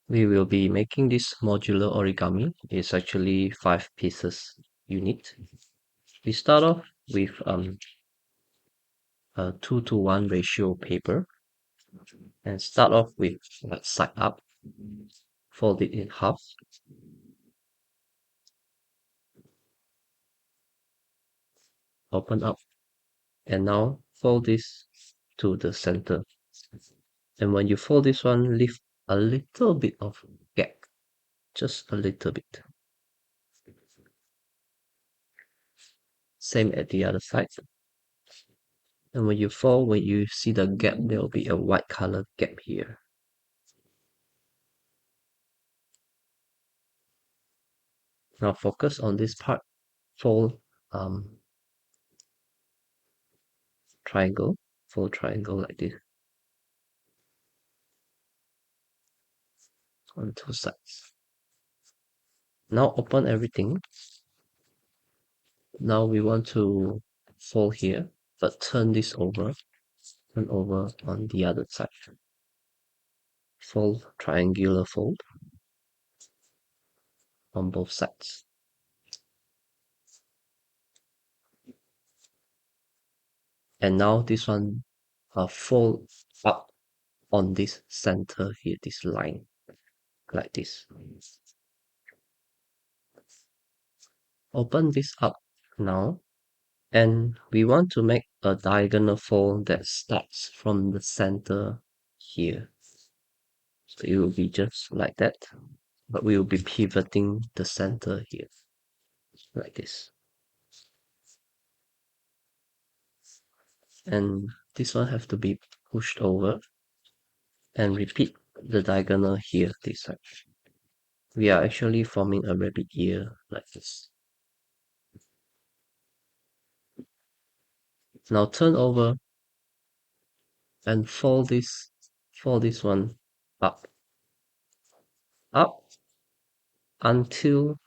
We will be making this modular origami. It's actually 5 pieces unit. We start off with a 2:1 ratio paper and start off with side up, fold it in half, open up, and now fold this to the center. And when you fold this one, leave a little bit of gap, just a little bit. Same at the other side. And when you fold, when you see the gap, there will be a white color gap here. Now focus on this part, fold triangle, fold triangle like this on 2 sides. Now open everything. Now we want to fold here, but turn this over, turn over on the other side. Fold triangular fold on both sides. And now this one fold up on this center here, this line, like this. Open this up now, and we want to make a diagonal fold that starts from the center here. So it will be just like that, but we will be pivoting the center here, like this. And this one have to be pushed over and repeat the diagonal here, this side. We are actually forming a rabbit ear like this. Now turn over and fold this one up until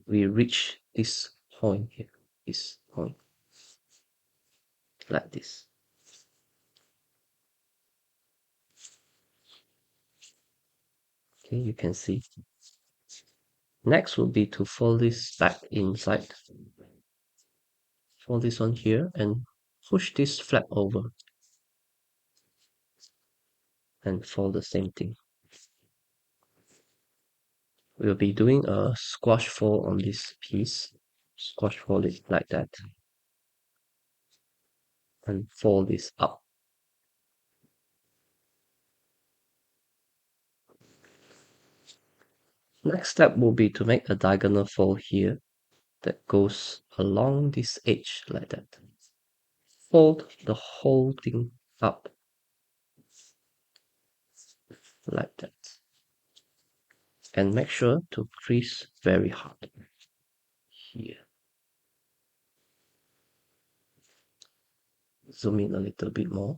we reach this point here, this point, like this. Okay, you can see. Next will be to fold this back inside. Fold this one here and push this flap over and fold the same thing. We'll be doing a squash fold on this piece. Squash fold it like that and fold this up. Next step will be to make a diagonal fold here that goes along this edge like that. Fold the whole thing up like that. And make sure to crease very hard here. Zoom in a little bit more,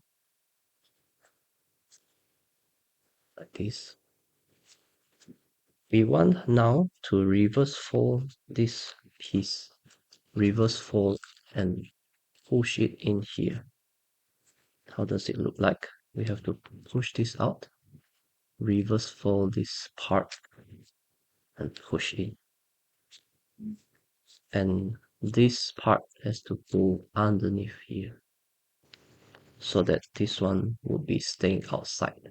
like this. We want now to reverse fold this piece, reverse fold and push it in here. How does it look like? We have to push this out, reverse fold this part and push in. And this part has to go underneath here so that this one will be staying outside.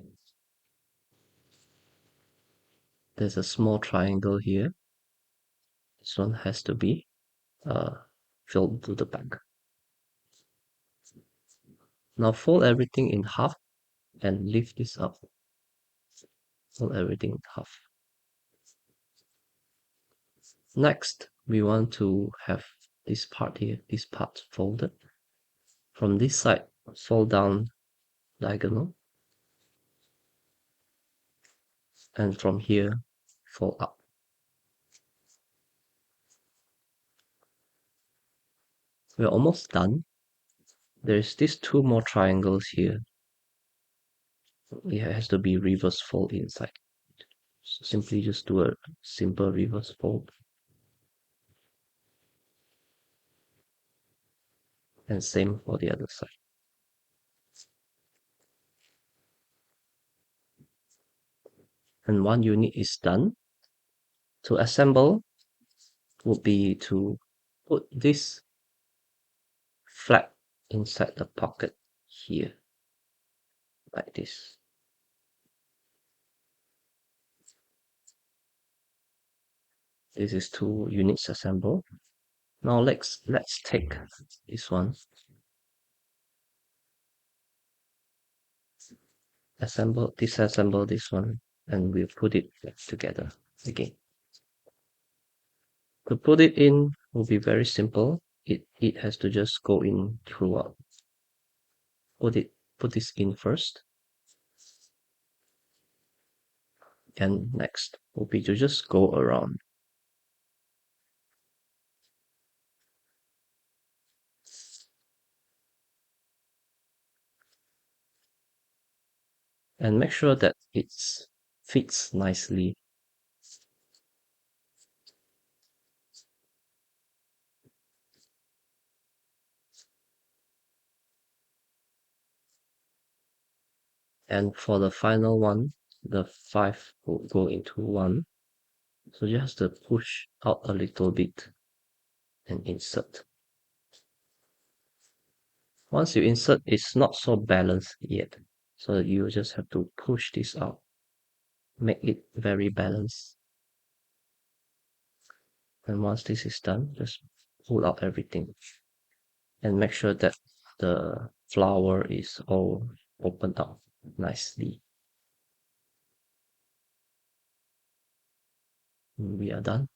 There's a small triangle here. This one has to be filled to the back. Now fold everything in half and lift this up. Fold everything in half. Next, we want to have this part here, this part folded. From this side, fold down diagonal. And from here, fold up. We're almost done. There's these 2 more triangles here. It has to be reverse fold inside. So simply just do a simple reverse fold. And same for the other side. and one unit is done. To assemble would be to put this flap inside the pocket here, like this. This is 2 units assembled. Now let's take this one, disassemble this one, and we'll put it back together again. To put it in will be very simple. It has to just go in throughout. Put this in first, and next will be to just go around. And make sure that it fits nicely. And for the final one, the 5 will go into 1. So you have to push out a little bit and insert. Once you insert, it's not so balanced yet. So you just have to push this out. Make it very balanced. And once this is done, just pull out everything. And make sure that the flower is all opened up nicely. We are done.